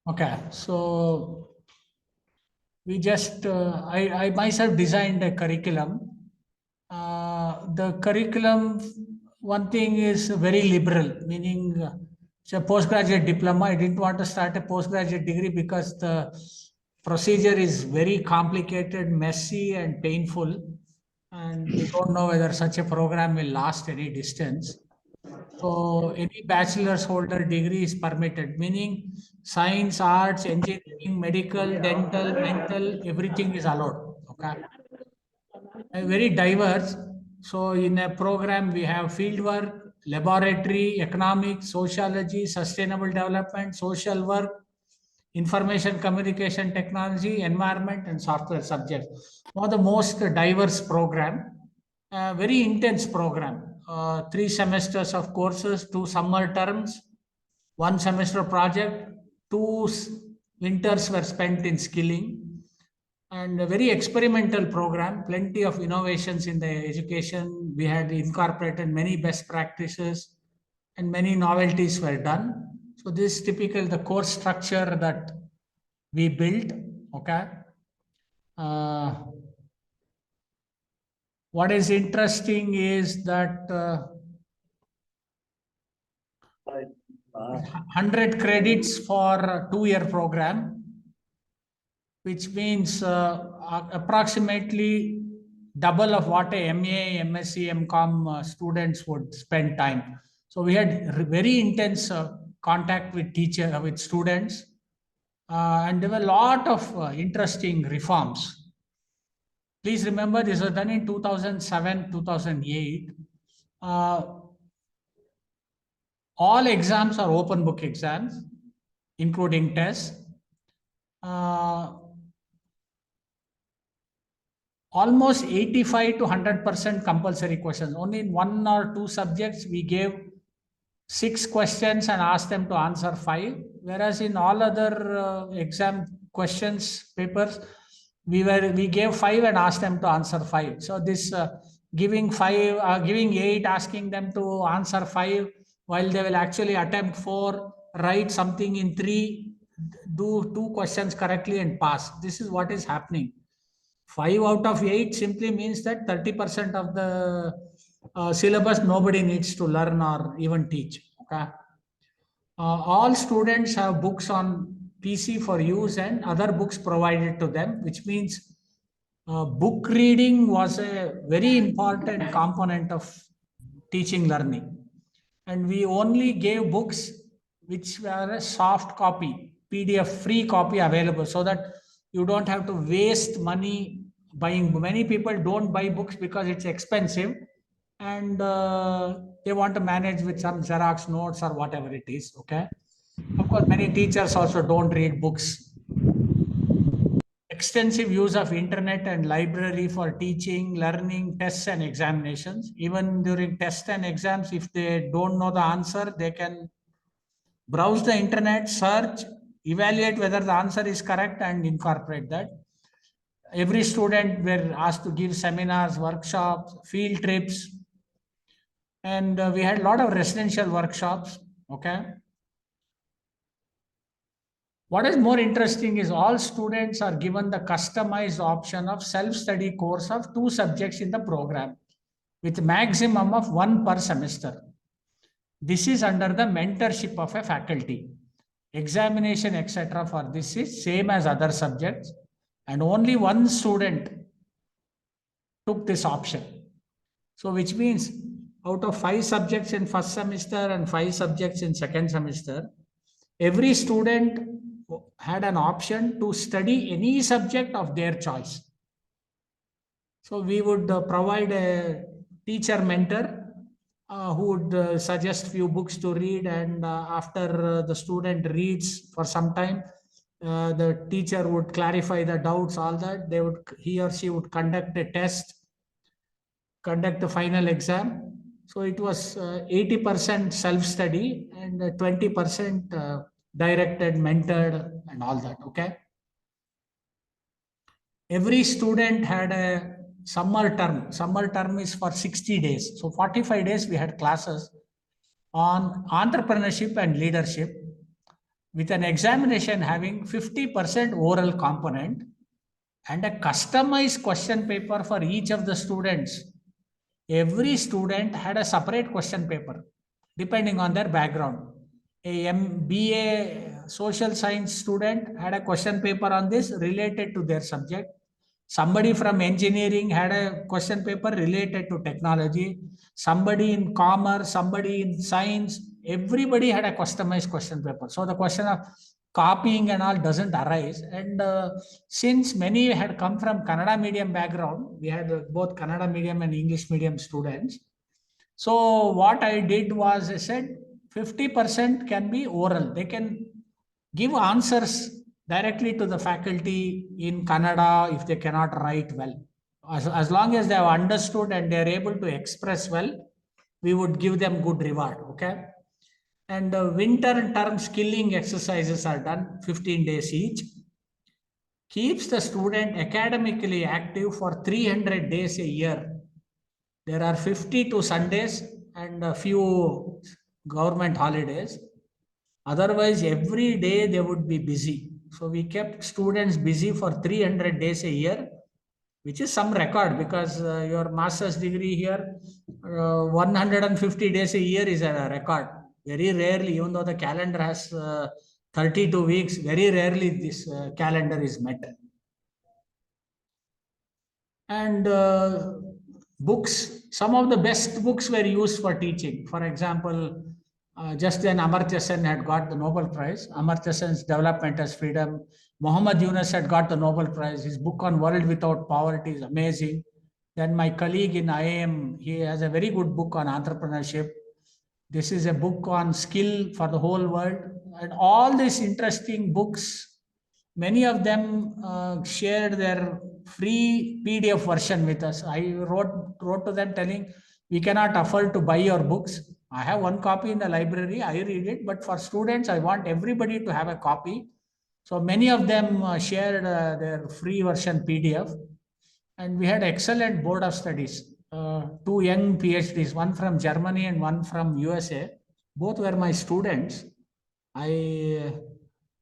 Okay, so we just, I myself designed a curriculum. The curriculum, one thing is very liberal, meaning it's a postgraduate diploma. I didn't want to start a postgraduate degree because the procedure is very complicated, messy, and painful. And we don't know whether such a program will last any distance. So any bachelor's holder degree is permitted, meaning science, arts, engineering, medical, dental, mental, everything is allowed. Okay. Very diverse. So in a program, we have field work, laboratory, economics, sociology, sustainable development, social work, information communication technology, environment, and software subjects. One of the most diverse program, very intense program. 3 semesters of courses, 2 summer terms, 1 semester project, winters were spent in skilling, and a very experimental program. Plenty of innovations in the education. We had incorporated many best practices, and many novelties were done. So this is typical the course structure that we built. Okay. What is interesting is that 100 credits for a 2-year program, which means approximately double of what a MA, MSc, MCom students would spend time. So we had very intense contact with with students, and there were a lot of interesting reforms. Please remember, this was done in 2007, 2008. All exams are open book exams, including tests. Almost 85 to 100% compulsory questions. Only in 1 or 2 subjects, we gave 6 questions and asked them to answer 5. Whereas in all other exam questions, papers, we gave 5 and asked them to answer 5. So this giving 5, giving 8, asking them to answer 5, while they will actually attempt 4, write something in 3, do 2 questions correctly and pass. This is what is happening. 5 out of 8 simply means that 30% of the syllabus nobody needs to learn or even teach. Okay. All students have books on PC for use and other books provided to them, which means book reading was a very important component of teaching learning. And we only gave books which were a soft copy, PDF free copy available, so that you don't have to waste money buying. Many people don't buy books because it's expensive, and they want to manage with some Xerox notes or whatever it is. Okay. Of course, many teachers also don't read books. Extensive use of internet and library for teaching, learning, tests and examinations. Even during tests and exams, if they don't know the answer, they can browse the internet, search, evaluate whether the answer is correct and incorporate that. Every student were asked to give seminars, workshops, field trips, and we had a lot of residential workshops. Okay. What is more interesting is all students are given the customized option of self-study course of 2 subjects in the program with maximum of 1 per semester. This is under the mentorship of a faculty. Examination, etc. for this is same as other subjects, and only 1 student took this option. So which means out of 5 subjects in first semester and 5 subjects in second semester, every student had an option to study any subject of their choice. So we would provide a teacher mentor who would suggest few books to read, and after the student reads for some time, the teacher would clarify the doubts, all that. He or she would conduct a test, conduct the final exam. So it was 80% self-study and 20% directed, mentored, and all that. Okay. Every student had a summer term. Summer term is for 60 days. So 45 days we had classes on entrepreneurship and leadership. with an examination having 50% oral component and a customized question paper for each of the students. Every student had a separate question paper depending on their background. A MBA social science student had a question paper on this related to their subject. Somebody from engineering had a question paper related to technology. Somebody in commerce, somebody in science, everybody had a customized question paper. So the question of copying and all doesn't arise. And since many had come from Kannada medium background, we had both Kannada medium and English medium students. So what I did was I said 50% can be oral. They can give answers directly to the faculty in Kannada if they cannot write well. As long as they have understood and they are able to express well, we would give them good reward. Okay. And winter term skilling exercises are done 15 days each. Keeps the student academically active for 300 days a year. There are 52 Sundays and a few government holidays. Otherwise, every day they would be busy. So we kept students busy for 300 days a year, which is some record because your master's degree here, 150 days a year is a record. Very rarely, even though the calendar has 32 weeks, very rarely this calendar is met. And books, some of the best books were used for teaching. For example, just then Amartya Sen had got the Nobel Prize. Amartya Sen's Development as Freedom. Muhammad Yunus had got the Nobel Prize. His book on World Without Poverty is amazing. Then my colleague in IIM, he has a very good book on entrepreneurship. This is a book on skill for the whole world. And all these interesting books, many of them shared their free PDF version with us. I wrote to them telling, we cannot afford to buy your books. I have one copy in the library, I read it, but for students, I want everybody to have a copy. So many of them shared their free version PDF. And we had excellent board of studies. Two young PhDs, one from Germany and one from USA. Both were my students. I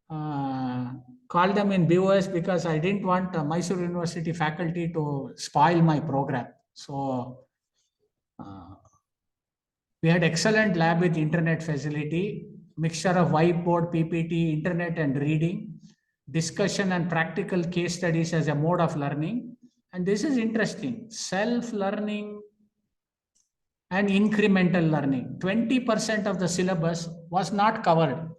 called them in BOS because I didn't want Mysore University faculty to spoil my program. So we had excellent lab with internet facility, mixture of whiteboard, PPT, internet and reading, discussion and practical case studies as a mode of learning. And this is interesting, self-learning and incremental learning. 20% of the syllabus was not covered.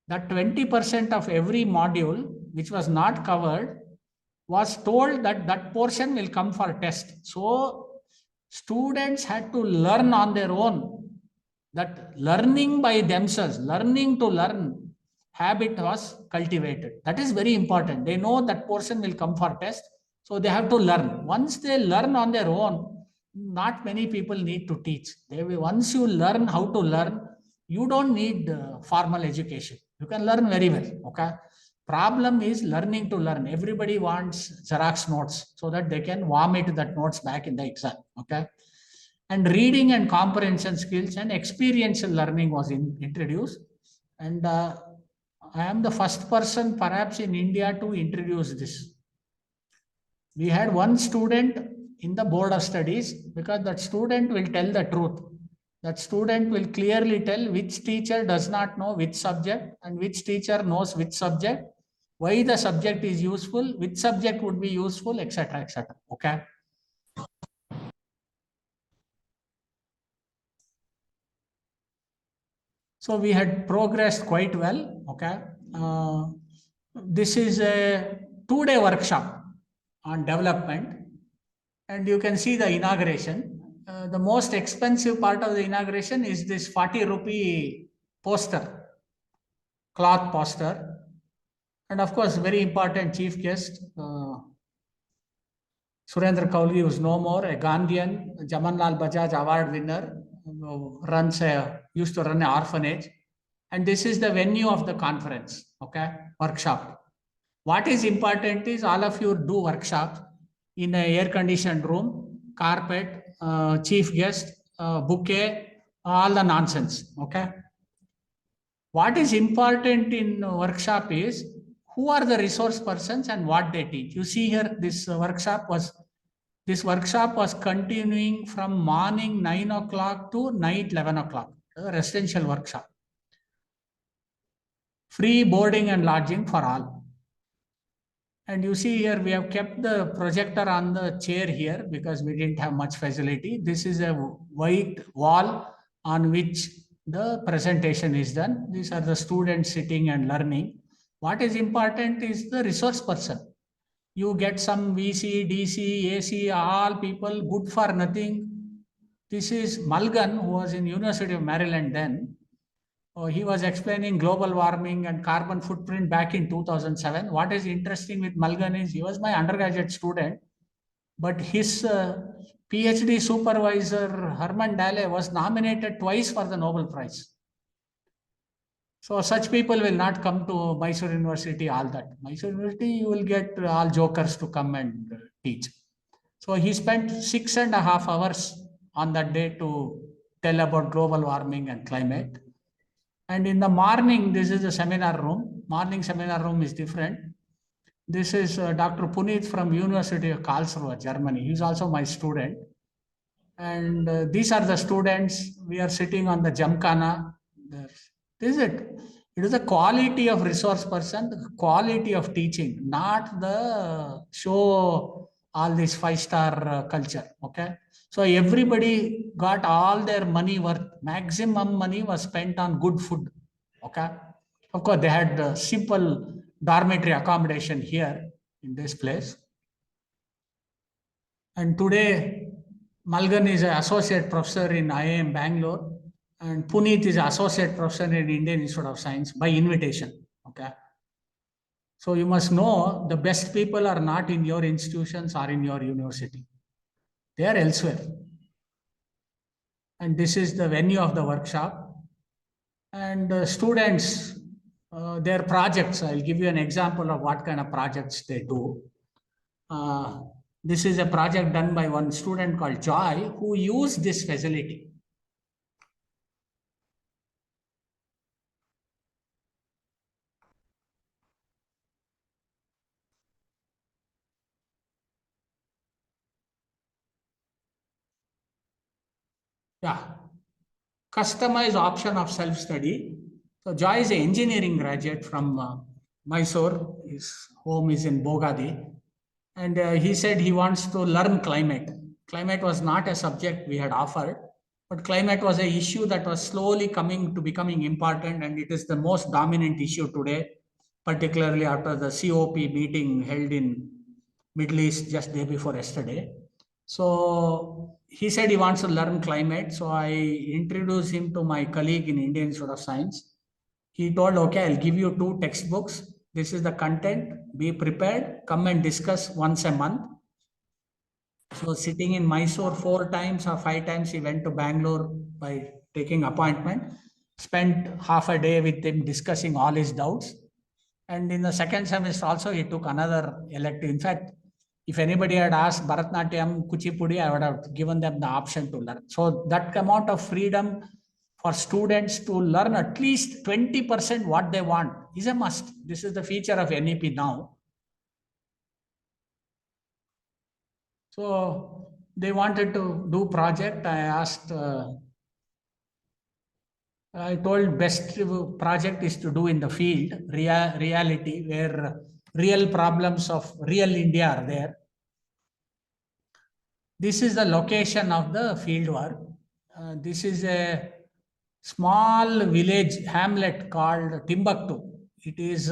That 20% of every module which was not covered was told that that portion will come for test. So students had to learn on their own. That learning by themselves, learning to learn habit was cultivated. That is very important. They know that portion will come for test. So they have to learn. Once they learn on their own, not many people need to teach. Once you learn how to learn, you don't need formal education. You can learn very well. Okay. Problem is learning to learn. Everybody wants Xerox notes so that they can vomit that notes back in the exam. Okay. And reading and comprehension skills and experiential learning was introduced. And I am the first person perhaps in India to introduce this. We had one student in the board of studies because that student will tell the truth. That student will clearly tell which teacher does not know which subject and which teacher knows which subject, why the subject is useful, which subject would be useful, etc. etc. Okay. So we had progressed quite well. Okay. This is a 2-day workshop on development. And you can see the inauguration. The most expensive part of the inauguration is this 40 rupee poster, cloth poster. And of course, very important chief guest, Surendra Kauli, who is no more, a Gandhian, Jamanlal Bajaj award winner, used to run an orphanage. And this is the venue of the conference, okay, workshop. What is important is all of you do workshops in an air-conditioned room, carpet, chief guest, bouquet, all the nonsense, okay? What is important in workshop is who are the resource persons and what they teach. You see here, this workshop was continuing from morning 9 o'clock to night 11 o'clock, a residential workshop. Free boarding and lodging for all. And you see here, we have kept the projector on the chair here because we didn't have much facility. This is a white wall on which the presentation is done. These are the students sitting and learning. What is important is the resource person. You get some VC, DC, AC, all people good for nothing. This is Mulgan, who was in University of Maryland then. He was explaining global warming and carbon footprint back in 2007. What is interesting with Mulgan is he was my undergraduate student, but his PhD supervisor, Herman Dahle, was nominated twice for the Nobel Prize. So such people will not come to Mysore University all that. Mysore University, you will get all jokers to come and teach. So he spent 6.5 hours on that day to tell about global warming and climate. And in the morning, this is the seminar room. Morning seminar room is different. This is Dr. Puneet from University of Karlsruhe, Germany. He's also my student. And these are the students. We are sitting on the Jamkhana. This is it. It is the quality of resource person, the quality of teaching, not the show all this five-star culture. Okay. So everybody got all their money worth. Maximum money was spent on good food. Okay. Of course, they had simple dormitory accommodation here in this place. And today, Mulgan is an associate professor in IIM Bangalore, and Puneet is an associate professor in Indian Institute of Science by invitation. Okay. So you must know the best people are not in your institutions or in your university. They are elsewhere. And this is the venue of the workshop. And students, their projects, I'll give you an example of what kind of projects they do. This is a project done by one student called Joy, who used this facility. Yeah. Customized option of self-study. So Joy is an engineering graduate from Mysore. His home is in Bogadi. And he said he wants to learn climate. Climate was not a subject we had offered, but climate was an issue that was slowly coming to becoming important, and it is the most dominant issue today, particularly after the COP meeting held in Middle East just day before yesterday. So he said he wants to learn climate. So I introduced him to my colleague in Indian Institute of Science. He told, okay, I'll give you 2 textbooks. This is the content. Be prepared. Come and discuss once a month. So sitting in Mysore 4 times or 5 times, he went to Bangalore by taking appointment. Spent half a day with him discussing all his doubts. And in the second semester also, he took another elective. In fact, if anybody had asked Bharatnatyam, Kuchipudi, I would have given them the option to learn. So that amount of freedom for students to learn at least 20% what they want is a must. This is the feature of NEP now. So they wanted to do project. I told best project is to do in the field, reality, where real problems of real India are there. This is the location of the field work. This is a small village hamlet called Timbuktu. It is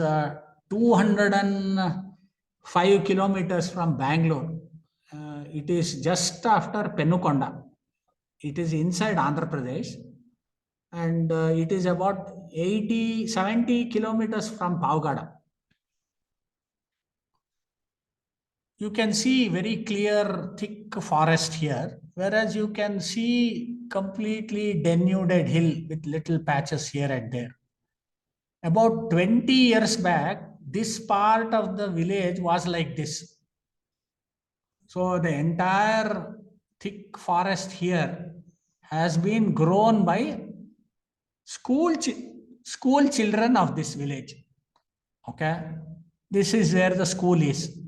205 kilometers from Bangalore. It is just after Penukonda. It is inside Andhra Pradesh. And it is about 70 kilometers from Pavgada. You can see very clear, thick forest here, whereas you can see completely denuded hill with little patches here and there. About 20 years back, this part of the village was like this. So the entire thick forest here has been grown by school school children of this village. Okay, this is where the school is.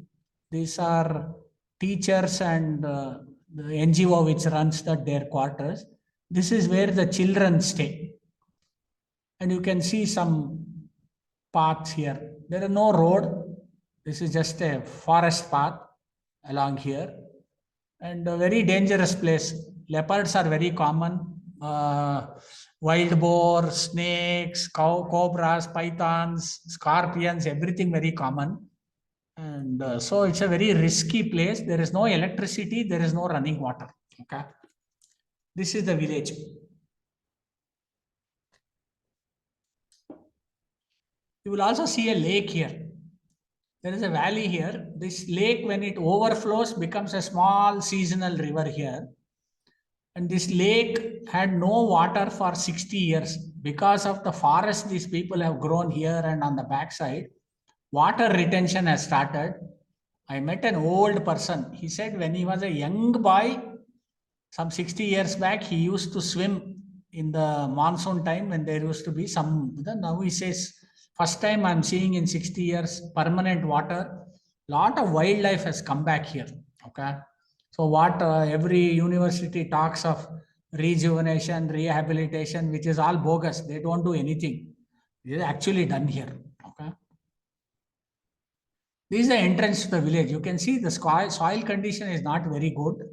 These are teachers and the NGO which runs their quarters. This is where the children stay. And you can see some paths here. There is no road. This is just a forest path along here. And a very dangerous place. Leopards are very common. Wild boar, snakes, cobras, pythons, scorpions, everything very common. And so it's a very risky place. There is no electricity. There is no running water. Okay. This is the village. You will also see a lake here. There is a valley here. This lake, when it overflows, becomes a small seasonal river here. And this lake had no water for 60 years. Because of the forest these people have grown here and on the backside, water retention has started. I met an old person. He said when he was a young boy, some 60 years back, he used to swim in the monsoon time when there used to be some. Now he says, first time I'm seeing in 60 years permanent water. Lot of wildlife has come back here. Okay. So what every university talks of rejuvenation, rehabilitation, which is all bogus. They don't do anything. It is actually done here. Okay. This is the entrance to the village. You can see the soil condition is not very good,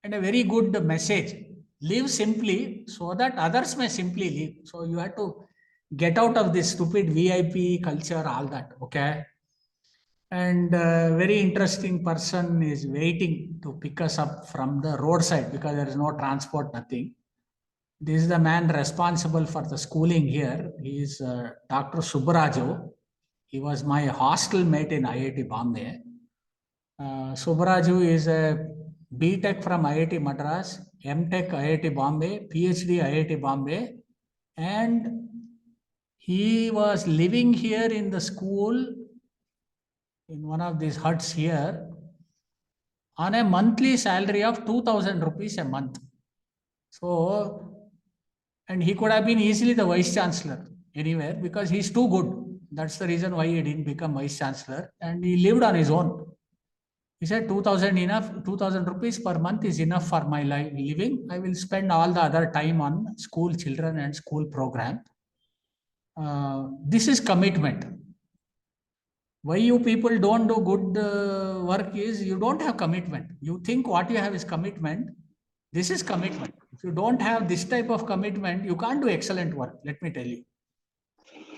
and a very good message. Live simply so that others may simply live. So you have to get out of this stupid VIP culture, all that. Okay. And a very interesting person is waiting to pick us up from the roadside because there is no transport, nothing. This is the man responsible for the schooling here. He is Dr. Subbaraju. He was my hostel mate in IIT Bombay. Subbaraju is a B.Tech from IIT Madras, M.Tech IIT Bombay, PhD IIT Bombay, and he was living here in the school in one of these huts here on a monthly salary of 2,000 rupees a month. So, and he could have been easily the vice chancellor anywhere because he's too good. That's the reason why he didn't become vice chancellor, and he lived on his own. He said 2,000 enough, 2,000 rupees per month is enough for my living. I will spend all the other time on school children and school program. This is commitment. Why you people don't do good work is you don't have commitment. You think what you have is commitment. This is commitment. If you don't have this type of commitment, you can't do excellent work. Let me tell you.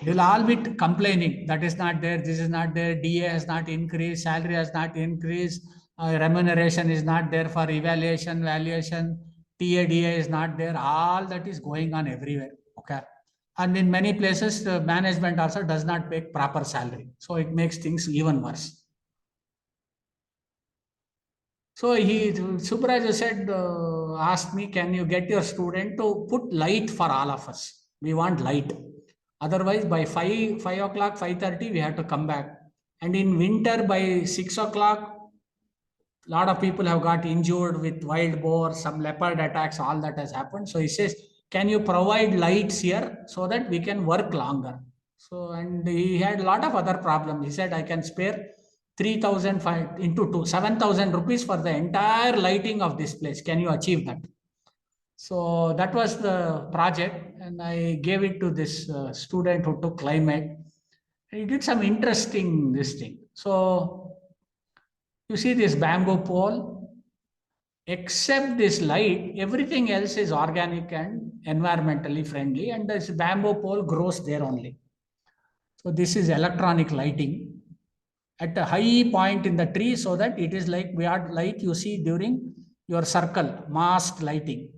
They'll all be complaining that is not there, this is not there, DA has not increased, salary has not increased, remuneration is not there for evaluation, valuation, TADA is not there. All that is going on everywhere. Okay. And in many places, the management also does not pay proper salary. So it makes things even worse. So Subbaraju said, asked me, can you get your student to put light for all of us? We want light. Otherwise, by 5 o'clock, 5:30, we have to come back. And in winter, by 6 o'clock, a lot of people have got injured with wild boar, some leopard attacks, all that has happened. So he says, can you provide lights here so that we can work longer? So, and he had a lot of other problems. He said, I can spare 3,000 into 2, 7,000 rupees for the entire lighting of this place. Can you achieve that? So that was the project, and I gave it to this student who took climate. He did some interesting this thing. So you see this bamboo pole, except this light, everything else is organic and environmentally friendly, and this bamboo pole grows there only. So this is electronic lighting at a high point in the tree so that it is like weird light you see during your circle, masked lighting.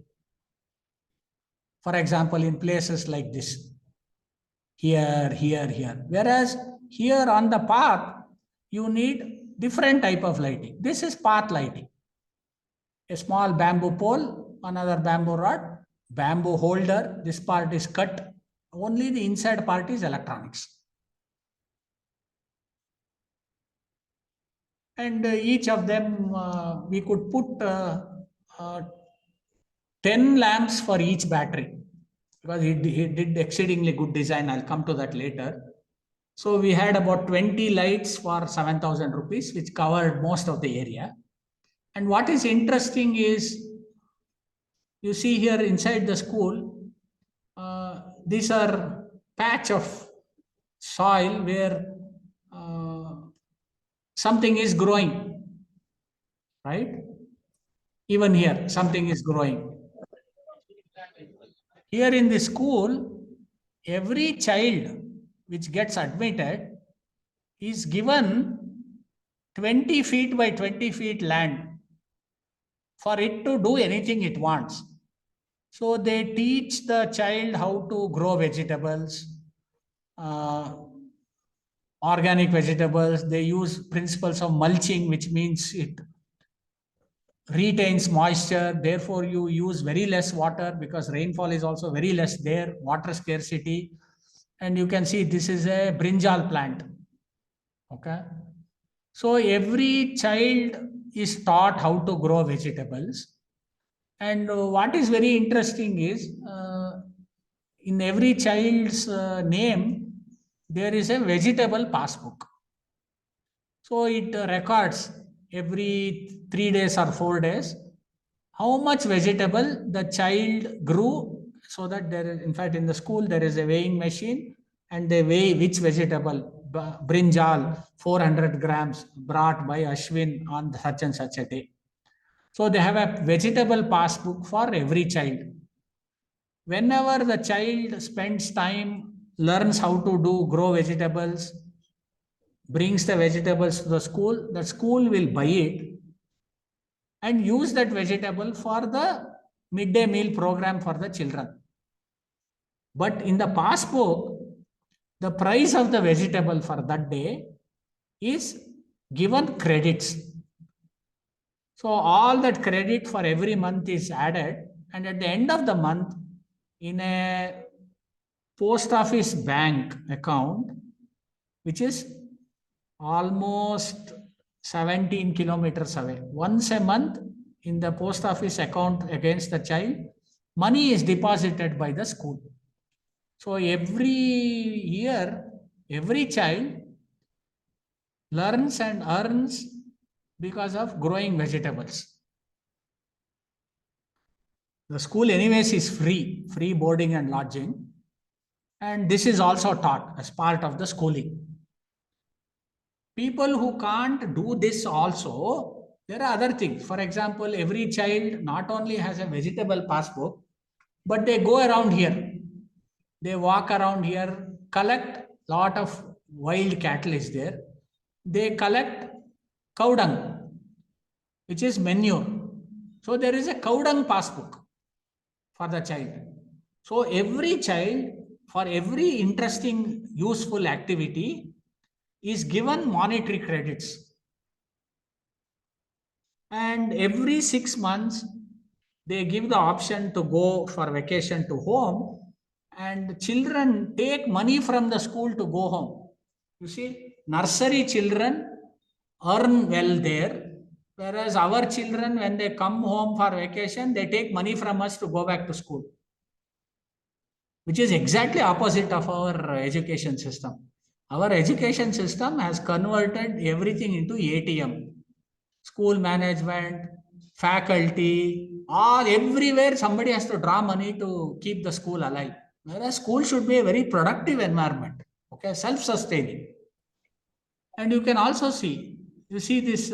For example, in places like this, here, here, here. Whereas here on the path, you need different type of lighting. This is path lighting. A small bamboo pole, another bamboo rod, bamboo holder. This part is cut. Only the inside part is electronics. And each of them, we could put 10 lamps for each battery. because he did exceedingly good design. I'll come to that later. So we had about 20 lights for 7,000 rupees, which covered most of the area. And what is interesting is, you see here inside the school, these are patch of soil where something is growing, right? Even here, something is growing. Here in the school, every child which gets admitted is given 20 feet by 20 feet land for it to do anything it wants. So they teach the child how to grow vegetables, uh, organic vegetables. They use principles of mulching, which means it retains moisture. Therefore, you use very less water because rainfall is also very less there, water scarcity. And you can see this is a brinjal plant. Okay. So every child is taught how to grow vegetables. And what is very interesting is, in every child's name, there is a vegetable passbook. So it records every 3 days or 4 days how much vegetable the child grew, so that there is, in fact, in the school, there is a weighing machine and they weigh which vegetable, brinjal, 400 grams brought by Ashwin on such and such a day. So they have a vegetable passbook for every child. Whenever the child spends time, learns how to grow vegetables, brings the vegetables to the school will buy it and use that vegetable for the midday meal program for the children. But in the passbook, the price of the vegetable for that day is given credits. So all that credit for every month is added, and at the end of the month, in a post office bank account, which is almost 17 kilometers away, once a month in the post office account against the child, money is deposited by the school. So every year, every child learns and earns because of growing vegetables. The school anyways is free boarding and lodging. And this is also taught as part of the schooling. People who can't do this also, there are other things. For example, every child not only has a vegetable passbook, but they go around here. They walk around here, collect lot of wild cattle is there. They collect cow dung, which is manure. So there is a cow dung passbook for the child. So every child, for every interesting, useful activity, is given monetary credits. And every 6 months, they give the option to go for vacation to home, and children take money from the school to go home. You see, nursery children earn well there, whereas our children, when they come home for vacation, they take money from us to go back to school, which is exactly opposite of our education system. Our education system has converted everything into ATM. School management, faculty, all everywhere somebody has to draw money to keep the school alive. Whereas school should be a very productive environment, okay, self-sustaining. And you can also see, you see this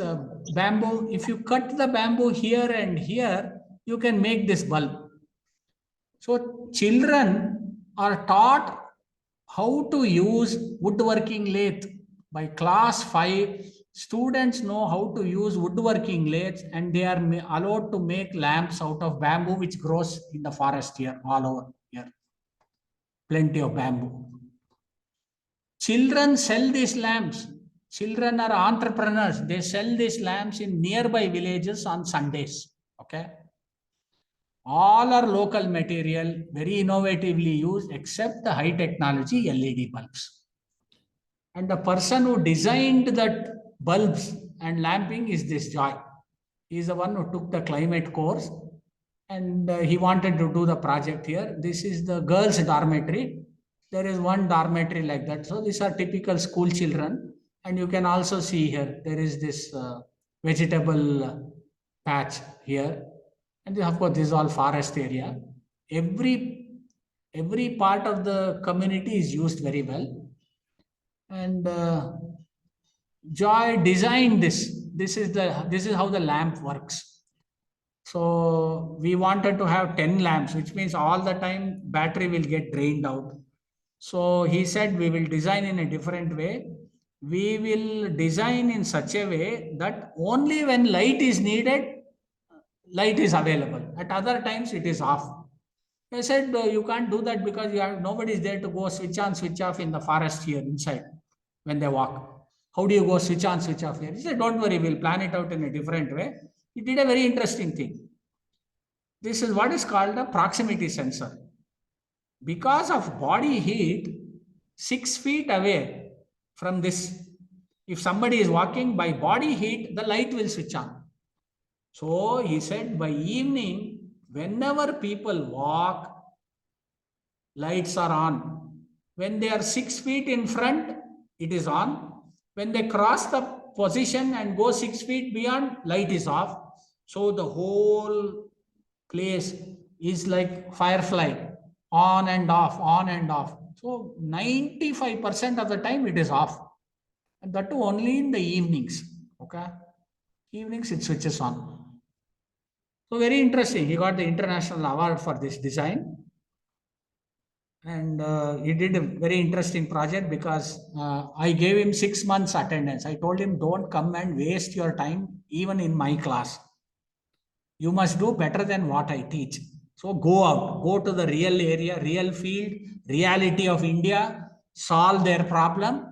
bamboo, if you cut the bamboo here and here, you can make this bulb. So children are taught how to use woodworking lathe. By class 5, students know how to use woodworking lathes, and they are allowed to make lamps out of bamboo, which grows in the forest here, all over here. Plenty of bamboo. Children sell these lamps. Children are entrepreneurs. They sell these lamps in nearby villages on Sundays. Okay. All are local material, very innovatively used, except the high technology LED bulbs. And the person who designed that bulbs and lamping is this Joy. He is the one who took the climate course, and he wanted to do the project here. This is the girls' dormitory. There is one dormitory like that. So these are typical school children. And you can also see here, there is this vegetable patch here. And of course, this is all forest area. Every part of the community is used very well. And Joy designed this. This is how the lamp works. So we wanted to have 10 lamps, which means all the time battery will get drained out. So he said we will design in a different way. We will design in such a way that only when light is needed, light is available. At other times, it is off. I said you can't do that because nobody is there to go switch on, switch off in the forest here inside when they walk. How do you go switch on, switch off here? He said, don't worry, we'll plan it out in a different way. He did a very interesting thing. This is what is called a proximity sensor. Because of body heat, 6 feet away from this, if somebody is walking by body heat, the light will switch on. So he said by evening, whenever people walk, lights are on. When they are 6 feet in front, it is on. When they cross the position and go 6 feet beyond, light is off. So the whole place is like firefly, on and off, on and off. So 95% of the time it is off. And that too only in the evenings. Okay. Evenings it switches on. So very interesting. He got the international award for this design. And he did a very interesting project because I gave him 6 months attendance. I told him, don't come and waste your time even in my class. You must do better than what I teach. So go out, go to the real area, real field, reality of India, solve their problem.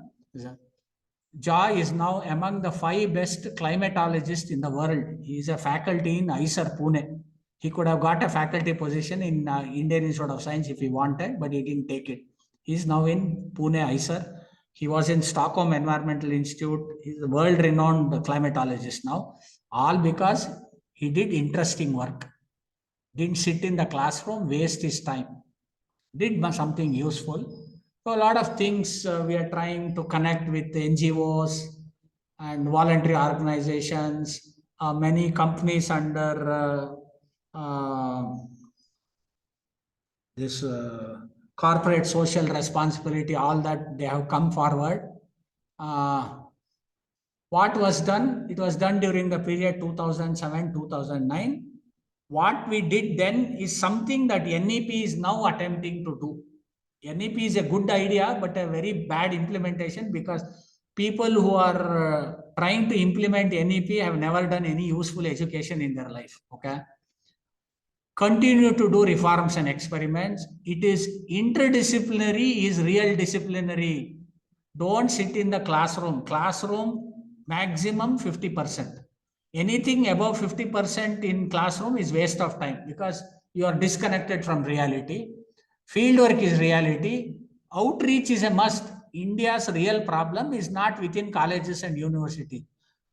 Joy is now among the 5 best climatologists in the world. He is a faculty in IISER Pune. He could have got a faculty position in Indian Institute of Science if he wanted, but he didn't take it. He is now in Pune IISER. He was in Stockholm Environmental Institute. He's a world-renowned climatologist now, all because he did interesting work. Didn't sit in the classroom, waste his time. Did something useful. So a lot of things we are trying to connect with NGOs and voluntary organizations, many companies under this corporate social responsibility, all that they have come forward. What was done? It was done during the period 2007-2009. What we did then is something that NEP is now attempting to do. NEP is a good idea, but a very bad implementation because people who are trying to implement NEP have never done any useful education in their life. Okay. Continue to do reforms and experiments. It is interdisciplinary, is real disciplinary. Don't sit in the classroom. Classroom, maximum 50%. Anything above 50% in classroom is waste of time because you are disconnected from reality. Fieldwork is reality. Outreach is a must. India's real problem is not within colleges and university.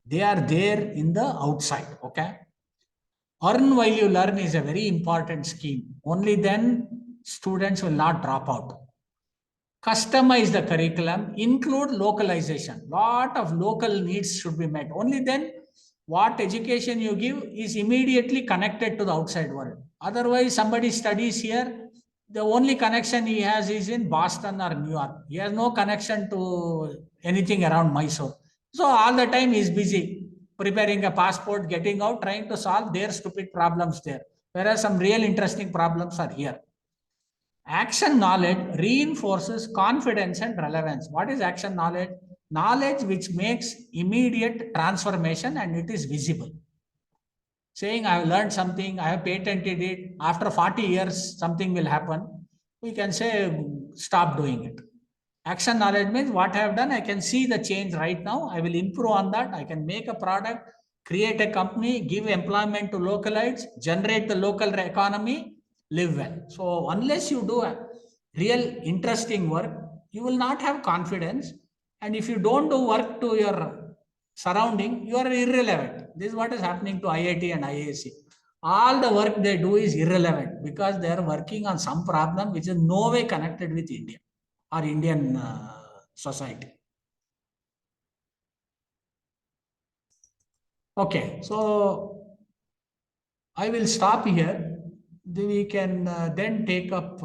They are there in the outside. Okay. Earn while you learn is a very important scheme. Only then students will not drop out. Customize the curriculum, include localization. Lot of local needs should be met. Only then what education you give is immediately connected to the outside world. Otherwise, somebody studies here, the only connection he has is in Boston or New York. He has no connection to anything around Mysore. So all the time he is busy preparing a passport, getting out, trying to solve their stupid problems there. Whereas some real interesting problems are here. Action knowledge reinforces confidence and relevance. What is action knowledge? Knowledge which makes immediate transformation and it is visible. Saying I have learned something, I have patented it, after 40 years something will happen, we can say stop doing it. Action knowledge means what I have done, I can see the change right now, I will improve on that, I can make a product, create a company, give employment to localites, generate the local economy, live well. So unless you do a real interesting work, you will not have confidence. And if you don't do work to your surrounding, you are irrelevant. This is what is happening to IIT and IISc. all the work they do is irrelevant because they are working on some problem which is no way connected with India or Indian society. Okay, so I will stop here. We can then take up